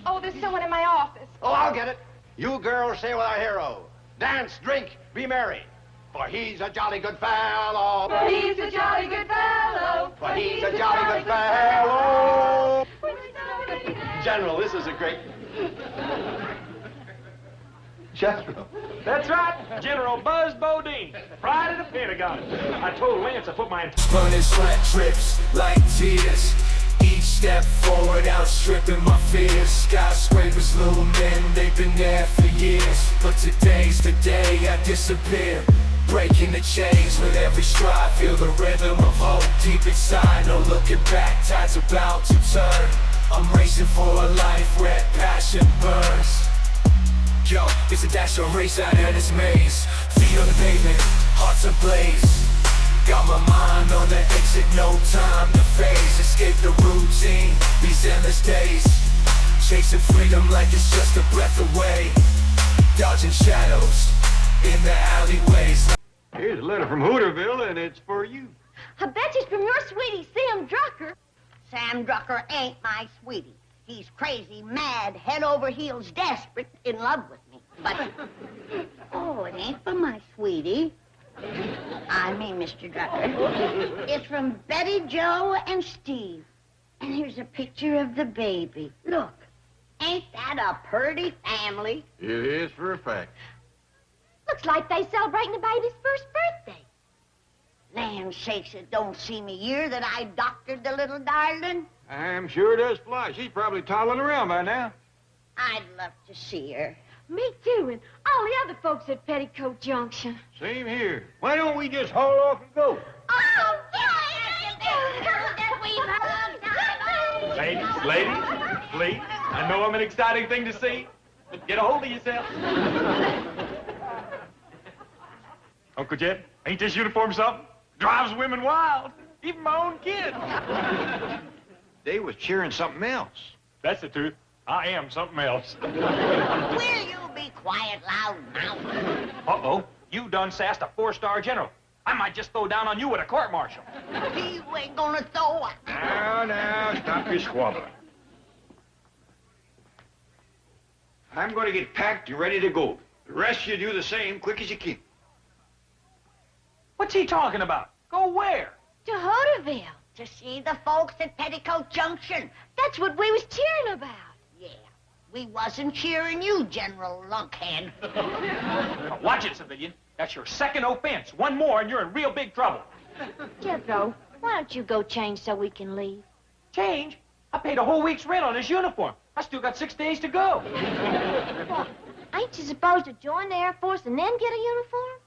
Oh, there's someone in my office. Oh, I'll get it. You girls stay with our hero. Dance, drink, be merry. For he's a jolly good fellow. For he's a jolly good fellow. For he's a jolly good fellow. General, this is a great... Jethro. That's right, General Buzz Bodine, pride of the Pentagon. I told Lance I put my... Running sweat drips like tears. Each step forward outstripping my fears. Skyscrapers, little men, they've been there for years. But today's the day I disappear. Breaking the chains with every stride. Feel the rhythm of hope deep inside. No looking back, tide's about to turn. I'm racing for a life where passion burns. Yo, it's a dash or race out of this maze. Feet on the pavement, hearts ablaze. Got my mind on the exit, no time to phase. Escape the routine, these endless days. Chasing freedom like it's just a breath away. Dodging shadows in the alleyways. Here's a letter from Hooterville, and it's for you. I bet it's from your sweetie, Sam Drucker. Sam Drucker ain't my sweetie. He's crazy, mad, head over heels, desperate, in love with me. But, oh, it ain't from my sweetie. I mean, Mr. Drucker. It's from Betty, Joe, and Steve. And here's a picture of the baby. Look, ain't that a purty family? It is for a fact. Looks like they celebrating the baby's first birthday. Land sakes, it don't seem a year that I doctored the little darling. I'm sure it does fly. She's probably toddling around by now. I'd love to see her. Me too, and all the other folks at Petticoat Junction. Same here. Why don't we just haul off and go? Oh, Ladies, please. I know I'm an exciting thing to see, but get a hold of yourself. Uncle Jed, ain't this uniform something? Drives women wild. Even my own kids. They was cheering something else. That's the truth. I am something else. Will you be quiet, loud mouth? Uh-oh. You done sassed a 4-star general. I might just throw down on you with a court-martial. You ain't gonna throw a... Now, stop your squabbling. I'm going to get packed and ready to go. The rest you do the same quick as you can. What's he talking about? Go where? To Hooterville. To see the folks at Petticoat Junction. That's what we was cheering about. Yeah, we wasn't cheering you, General Lunkhead. Now watch it, civilian. That's your second offense. One more and you're in real big trouble. Jethro, why don't you go change so we can leave? Change? I paid a whole week's rent on his uniform. I still got 6 days to go. Well, ain't you supposed to join the Air Force and then get a uniform?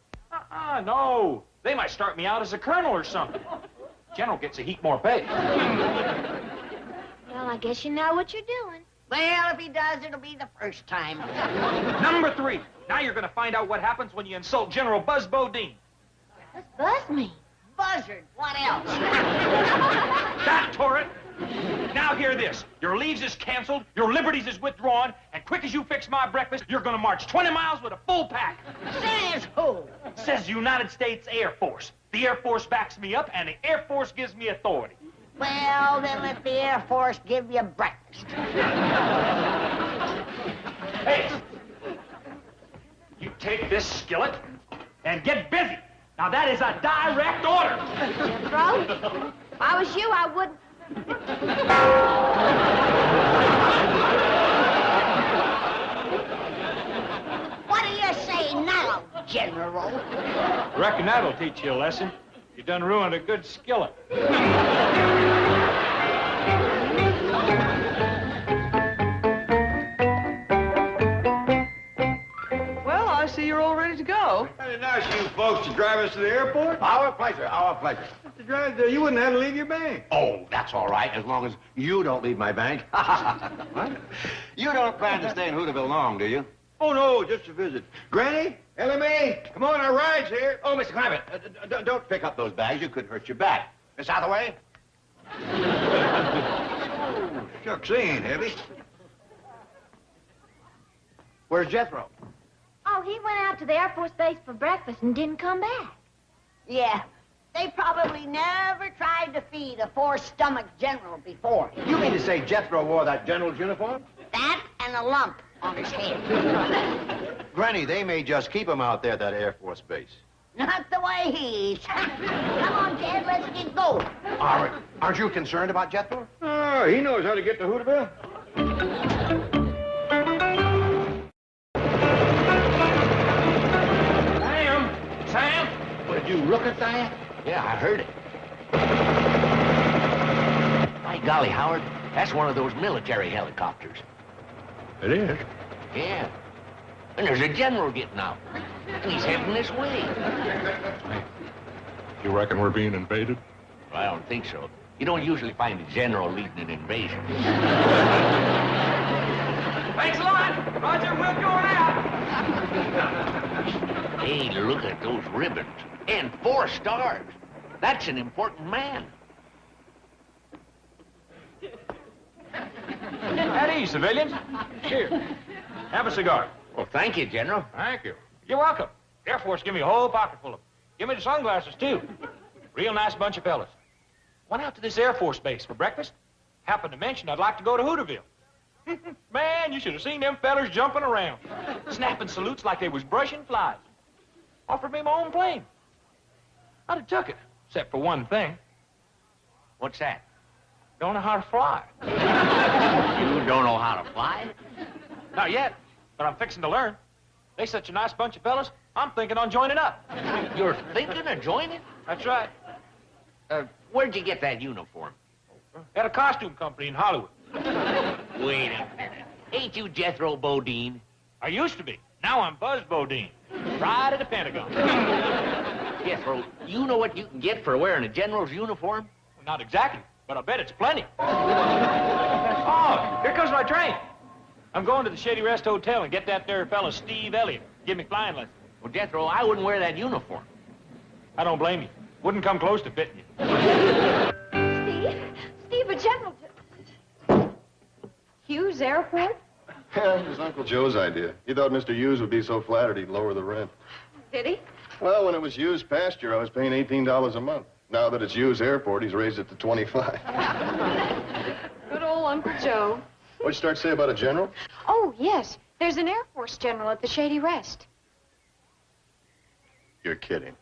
No. They might start me out as a colonel or something. General gets a heap more pay. Well, I guess you know what you're doing. Well, if he does, it'll be the first time. Number 3. Now you're going to find out what happens when you insult General Buzz Bodine. What's buzz mean? Buzzard, what else? That tore it. Now hear this. Your leaves is canceled, your liberties is withdrawn, and quick as you fix my breakfast, you're going to march 20 miles with a full pack. Says who? Says United States Air Force. The Air Force backs me up, and the Air Force gives me authority. Well, then let the Air Force give you breakfast. Hey, you take this skillet and get busy. Now, that is a direct order. Jethro, if I was you, I wouldn't... What do you say now, General? Reckon that'll teach you a lesson. You done ruined a good skillet. Well, I see you're all ready to go. Very nice of you folks to drive us to the airport. Our pleasure, our pleasure. To drive there, you wouldn't have to leave your bank. Oh, that's all right, as long as you don't leave my bank. What? You don't plan to stay in Hooterville long, do you? Oh, no, just a visit. Granny, LMA, come on, our ride's here. Oh, Mr. Clampett, don't pick up those bags. You could hurt your back. Miss Hathaway? Oh, shucks, they ain't heavy. Where's Jethro? Oh, he went out to the Air Force Base for breakfast and didn't come back. Yeah, they probably never tried to feed a 4-stomach general before. You mean to say Jethro wore that general's uniform? That and a lump on his head. Granny, they may just keep him out there at that Air Force base. Not the way he eats. Come on, Jed, let's get going. Aren't you concerned about Jethro? Oh, he knows how to get to Hooterville. look at that? Yeah, I heard it. By golly, Howard, that's one of those military helicopters. It is? Yeah. And there's a general getting out. And he's heading this way. You reckon we're being invaded? I don't think so. You don't usually find a general leading an invasion. Thanks a lot. Roger, we're going out. Hey, look at those ribbons. And 4 stars. That's an important man. At ease, civilians. Here. Have a cigar. Well, thank you, General. Thank you. You're welcome. Air Force give me a whole pocket full of them. Give me the sunglasses, too. Real nice bunch of fellas. Went out to this Air Force base for breakfast. Happened to mention I'd like to go to Hooterville. Man, you should have seen them fellers jumping around. Snapping salutes like they was brushing flies. Offered me my own plane. I'd have took it, except for one thing. What's that? Don't know how to fly. You don't know how to fly? Not yet, but I'm fixing to learn. They such a nice bunch of fellas, I'm thinking on joining up. You're thinking of joining? That's right. Where'd you get that uniform? At a costume company in Hollywood. Wait a minute. Ain't you Jethro Bodine? I used to be. Now I'm Buzz Bodine. Right at the Pentagon. Jethro, you know what you can get for wearing a general's uniform? Well, not exactly, but I bet it's plenty. Oh, here comes my train. I'm going to the Shady Rest Hotel and get that there fellow Steve Elliott. Give me flying lessons. Well, Jethro, I wouldn't wear that uniform. I don't blame you. Wouldn't come close to fitting you. Steve, a general. Hughes Airport? Yeah, it was Uncle Joe's idea. He thought Mr. Hughes would be so flattered he'd lower the rent. Did he? Well, when it was Hughes pasture, I was paying $18 a month. Now that it's Hughes Airport, he's raised it to $25. Good old Uncle Joe. What'd you start to say about a general? Oh, yes. There's an Air Force general at the Shady Rest. You're kidding.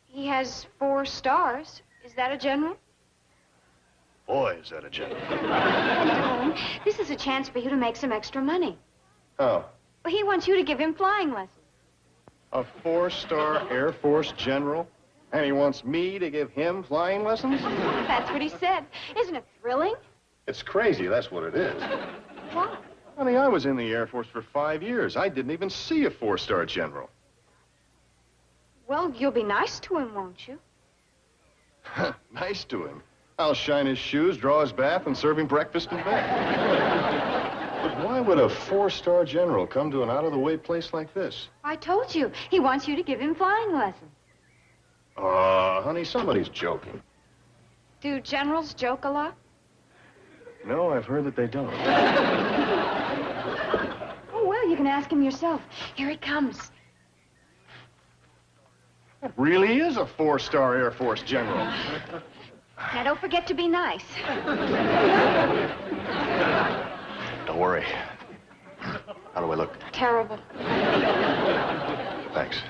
He has 4 stars. Is that a general? Boy, is that a general. Tom, this is a chance for you to make some extra money. Oh, Well, he wants you to give him flying lessons. a 4-star Air Force general? And he wants me to give him flying lessons? That's what he said. Isn't it thrilling? It's crazy, that's what it is. What? Honey, I was in the Air Force for 5 years. I didn't even see a 4-star general. Well, you'll be nice to him, won't you? Nice to him. I'll shine his shoes, draw his bath, and serve him breakfast in bed. But why would a 4-star general come to an out-of-the-way place like this? I told you. He wants you to give him flying lessons. Oh, honey, somebody's joking. Do generals joke a lot? No, I've heard that they don't. Oh, well, you can ask him yourself. Here he comes. That really is a 4-star Air Force general. Now, don't forget to be nice. Don't worry. How do I look? Terrible. Thanks.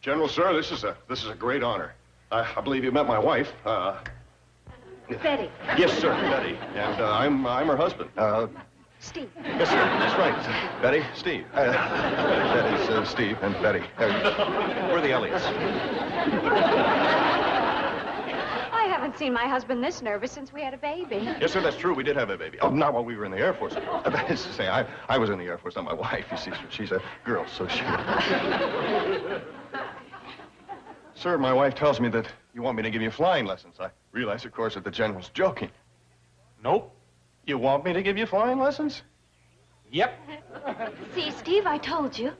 General, sir, this is a great honor. I believe you met my wife. Betty. Yes, sir, Betty. And I'm her husband. Steve. Yes, sir. That's right. Betty, Steve. That is Steve and Betty. We're the Elliots. I haven't seen my husband this nervous since we had a baby. Yes, sir, that's true. We did have a baby. Oh, not while we were in the Air Force. That is to say, I was in the Air Force, not my wife. You see, she's a girl, so she... Sir, my wife tells me that you want me to give you flying lessons. I realize, of course, that the general's joking. Nope. You want me to give you flying lessons? Yep. See, Steve, I told you.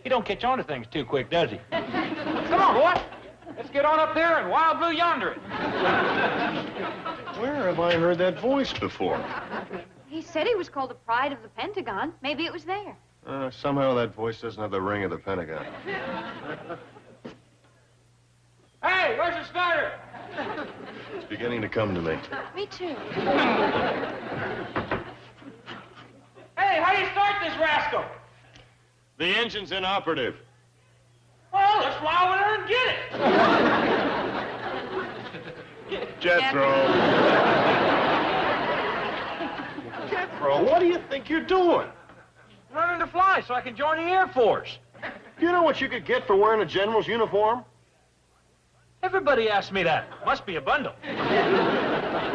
He don't catch on to things too quick, does he? Come on, boy. Let's get on up there and wild blue yonder it. Where have I heard that voice before? He said he was called the pride of the Pentagon. Maybe it was there. Somehow that voice doesn't have the ring of the Pentagon. Hey, where's the starter? It's beginning to come to me. Me too. Hey, how do you start this rascal? The engine's inoperative. Well, let's fly over there and get it. Jethro. Jethro, what do you think you're doing? Learning to fly so I can join the Air Force. Do you know what you could get for wearing a general's uniform? Everybody asks me that. Must be a bundle.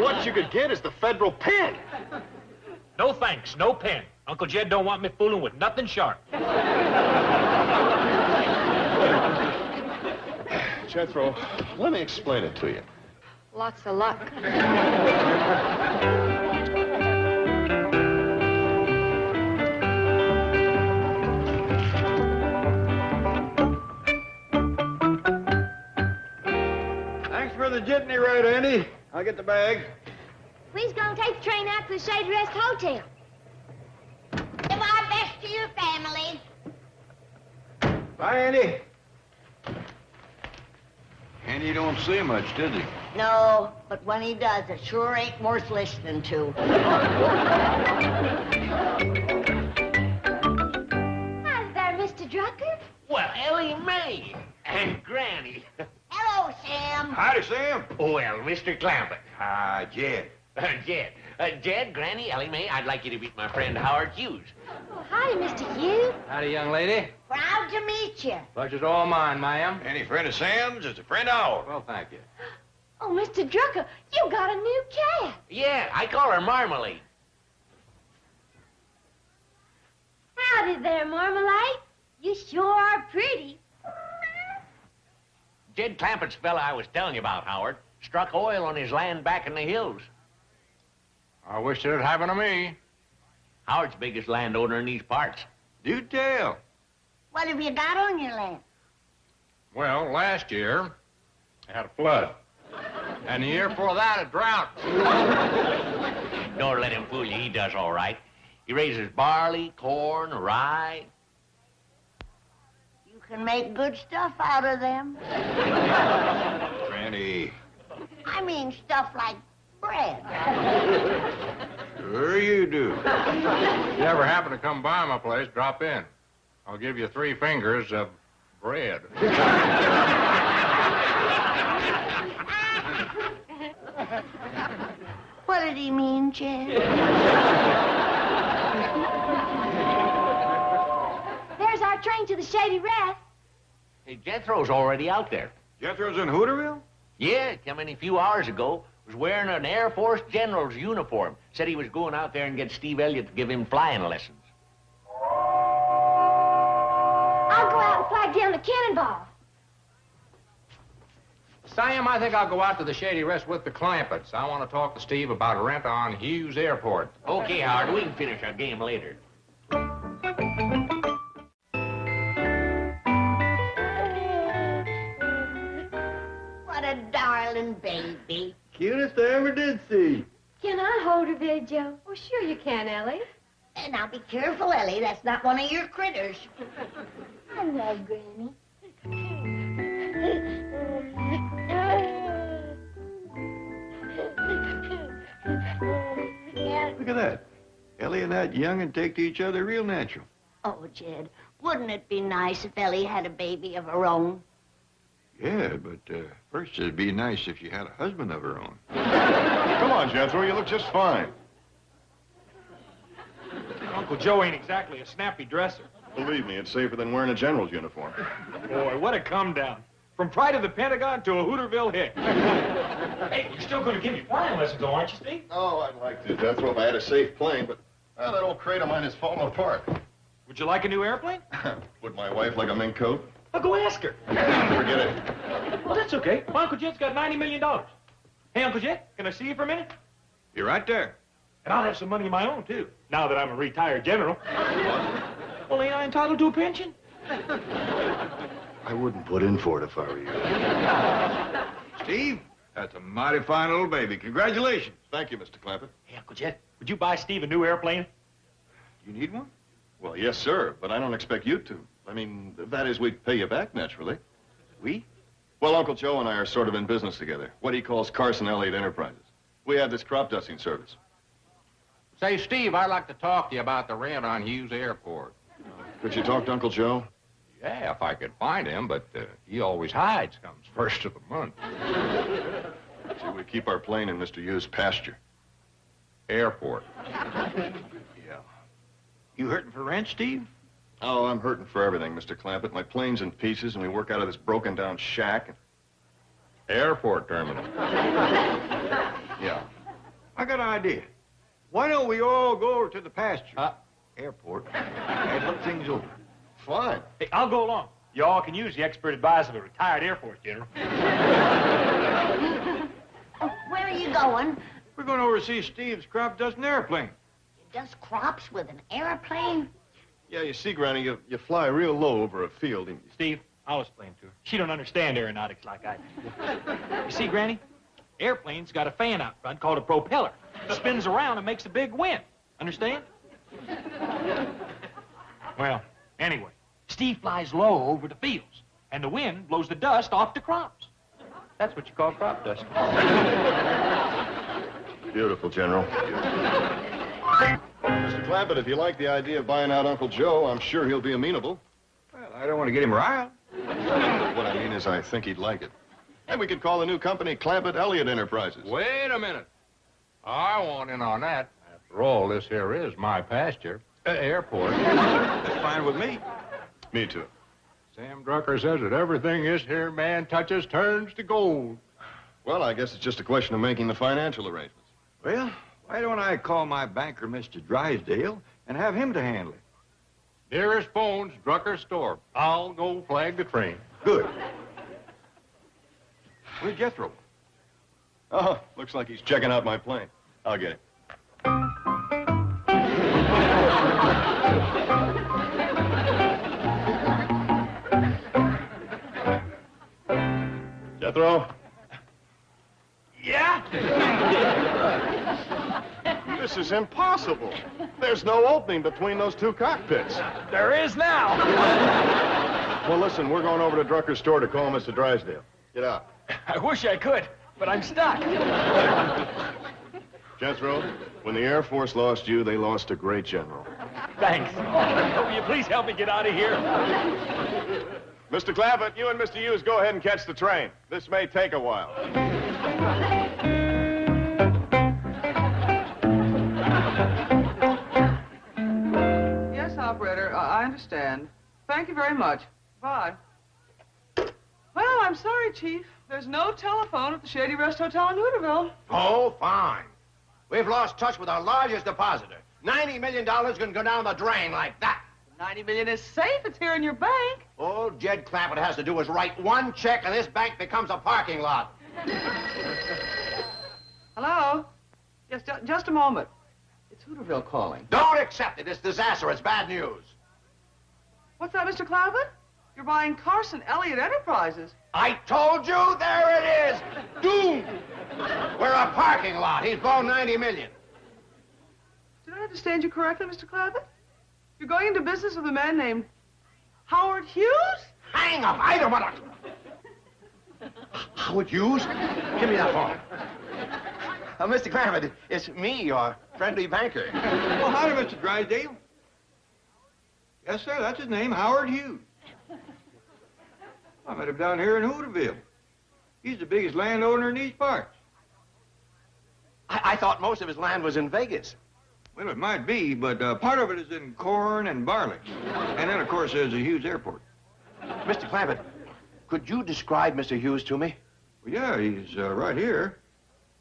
What you could get is the federal pin. No thanks, no pen. Uncle Jed don't want me fooling with nothing sharp. Jethro, let me explain it to you. Lots of luck. Thanks for the jitney ride, Andy. I'll get the bag. Please go and take the train out to the Shady Rest Hotel. Give our best to your family. Bye, Andy. Andy don't say much, does he? No, but when he does, it sure ain't worth listening to. Hi there, Mr. Drucker. Well, Ellie Mae and Granny. Hello, Sam. Howdy, Sam. Well, Mr. Clampett. Hi, Jed. Jed. Jed, Granny, Ellie Mae, I'd like you to meet my friend Howard Hughes. Oh, hi, Mr. Hughes. Howdy, young lady. Proud to meet you. Pleasure's all mine, ma'am. Any friend of Sam's is a friend of ours. Well, thank you. Oh, Mr. Drucker, you got a new cat. Yeah, I call her Marmalade. Howdy there, Marmalade. You sure are pretty. Jed Clampett's fella I was telling you about, Howard, struck oil on his land back in the hills. I wish it'd happen to me. Howard's biggest landowner in these parts. Do tell. What have you got on your land? Well, last year, I had a flood. And the year before that, a drought. Don't let him fool you. He does all right. He raises barley, corn, rye. You can make good stuff out of them. Granny. I mean stuff like bread. Sure you do. If you ever happen to come by my place, drop in. I'll give you 3 fingers of bread. What did he mean, Jed? There's our train to the Shady Rest. Hey, Jethro's already out there. Jethro's in Hooterville? Yeah, came in a few hours ago. Was wearing an Air Force general's uniform. Said he was going out there and get Steve Elliott to give him flying lessons. I'll go out and flag down the cannonball. Sam, I think I'll go out to the Shady Rest with the Clampetts. I want to talk to Steve about a rent on Hughes Airport. Okay, Howard, we can finish our game later. What a darling baby. Cutest I ever did see. Can I hold her there, Joe? Oh, sure you can, Ellie. And now be careful, Ellie. That's not one of your critters. I love Granny. Look at that. Ellie and that young'un take to each other real natural. Oh, Jed, wouldn't it be nice if Ellie had a baby of her own? Yeah, but first it'd be nice if she had a husband of her own. Come on, Jethro, you look just fine. Uncle Joe ain't exactly a snappy dresser. Believe me, it's safer than wearing a general's uniform. Boy, what a come down. From pride of the Pentagon to a Hooterville hick. Hey, you're still going to give me flying lessons, though, aren't you, Steve? Oh, I'd like to, Jethro, if I had a safe plane, but that old crate of mine is falling apart. Would you like a new airplane? Would my wife like a mink coat? I'll go ask her. Forget it. Well, that's okay. My Uncle Jed's got $90 million. Hey, Uncle Jed, can I see you for a minute? You're right there. And I'll have some money of my own, too, now that I'm a retired general. Well, ain't I entitled to a pension? I wouldn't put in for it if I were you. Steve, that's a mighty fine little baby. Congratulations. Thank you, Mr. Clampett. Hey, Uncle Jed, would you buy Steve a new airplane? You need one? Well, yes, sir, but I don't expect you to. I mean, that is, we'd pay you back, naturally. We? Well, Uncle Joe and I are sort of in business together. What he calls Carson Elliott Enterprises. We have this crop dusting service. Say, Steve, I'd like to talk to you about the rent on Hughes Airport. Could you talk to Uncle Joe? Yeah, if I could find him, but he always hides, comes first of the month. See, we keep our plane in Mr. Hughes' pasture. Airport. Yeah. You hurting for rent, Steve? Oh, I'm hurting for everything, Mr. Clampett. My plane's in pieces, and we work out of this broken-down shack. Airport terminal. Yeah. I got an idea. Why don't we all go over to the pasture, airport, and look things over? Fine. Hey, I'll go along. You all can use the expert advice of a retired Air Force general. Where are you going? We're going over to see Steve's crop dusting airplane. He does crops with an airplane? Yeah, you see, Granny, you fly real low over a field. And... Steve, I'll explain to her. She don't understand aeronautics like I do. You see, Granny, airplane's got a fan out front called a propeller. It spins around and makes a big wind. Understand? Well, anyway, Steve flies low over the fields, and the wind blows the dust off the crops. That's what you call crop dusting. Beautiful, General. Mr. Clampett, if you like the idea of buying out Uncle Joe, I'm sure he'll be amenable. Well, I don't want to get him riled. What I mean is I think he'd like it. And we could call the new company Clampett Elliott Enterprises. Wait a minute. I want in on that. After all, this here is my pasture. Airport. That's fine with me. Me too. Sam Drucker says that everything this here man touches turns to gold. Well, I guess it's just a question of making the financial arrangements. Well, why don't I call my banker, Mr. Drysdale, and have him to handle it? Nearest phone's Drucker's store. I'll go flag the train. Good. Where's Jethro? Oh, looks like he's checking out my plane. I'll get it. Jethro? Yeah? This is impossible. There's no opening between those two cockpits. There is now. Well, listen, we're going over to Drucker's store to call Mr. Drysdale. Get out. I wish I could, but I'm stuck. Jethro, when the Air Force lost you, they lost a great general. Thanks. Will you please help me get out of here? Mr. Clampett, you and Mr. Hughes go ahead and catch the train. This may take a while. Yes, operator, I understand. Thank you very much. Bye. Well, I'm sorry, Chief. There's no telephone at the Shady Rest Hotel in Hooterville. Oh, fine. We've lost touch with our largest depositor. $90 million can go down the drain like that. $90 million is safe. It's here in your bank. All Jed Clampett has to do is write one check and this bank becomes a parking lot. Hello? Yes, just a moment. It's Hooterville calling. Don't accept it. It's disaster. It's bad news. What's that, Mr. Clampett? You're buying Carson Elliott Enterprises. I told you, there it is. Doomed. We're a parking lot. He's blown $90 million. Did I understand you correctly, Mr. Clampett? You're going into business with a man named Howard Hughes? Hang up. Either one of you. Howard Hughes? Give me that phone. Mr. Clampett, it's me, your friendly banker. Well, howdy, Mr. Drysdale. Yes, sir, that's his name, Howard Hughes. I met him down here in Hooterville. He's the biggest landowner in these parts. I thought most of his land was in Vegas. Well, it might be, but part of it is in corn and barley. And then, of course, there's the Hughes Airport. Mr. Clampett, could you describe Mr. Hughes to me? Well, yeah, he's right here.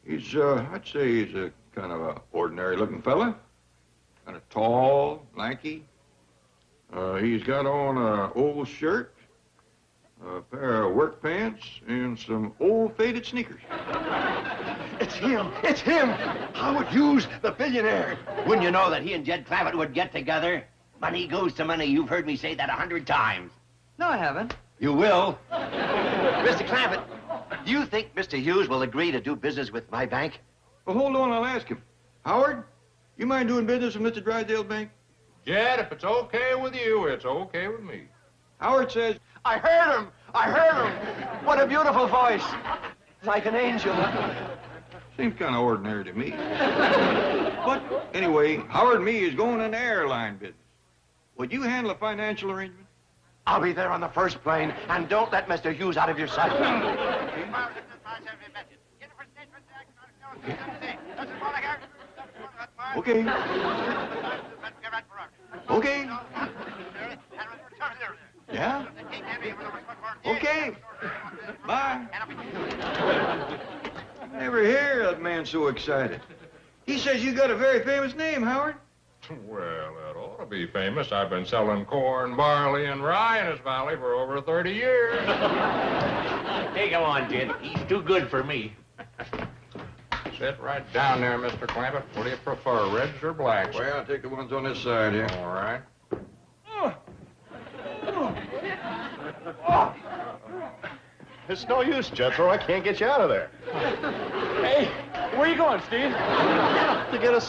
He's, I'd say he's a kind of a ordinary-looking fella. Kind of tall, lanky. He's got on an old shirt, a pair of work pants, and some old faded sneakers. It's him. It's him. Howard Hughes, the billionaire. Wouldn't you know that he and Jed Clampett would get together? Money goes to money. You've heard me say that 100 times. No, I haven't. You will. Mr. Clampett, do you think Mr. Hughes will agree to do business with my bank? Well, hold on, I'll ask him. Howard, you mind doing business with Mr. Drysdale's bank? Jed, if it's okay with you, it's okay with me. Howard says... I heard him. I heard him. What a beautiful voice. Like an angel. Seems kind of ordinary to me. But anyway, Howard and me is going in the airline business. Would you handle a financial arrangement? I'll be there on the first plane, and don't let Mr. Hughes out of your sight. Okay. Okay. Okay. Bye. Never hear that man so excited. He says you got a very famous name, Howard. Well, that ought to be famous. I've been selling corn, barley, and rye in this valley for over 30 years. Hey, come on, Jed. He's too good for me. Sit right down there, Mr. Clampett. What do you prefer, reds or blacks? Well, I'll take the ones on this side here. All right. It's no use, Jethro. I can't get you out of there. Hey, where you going, Steve? To get a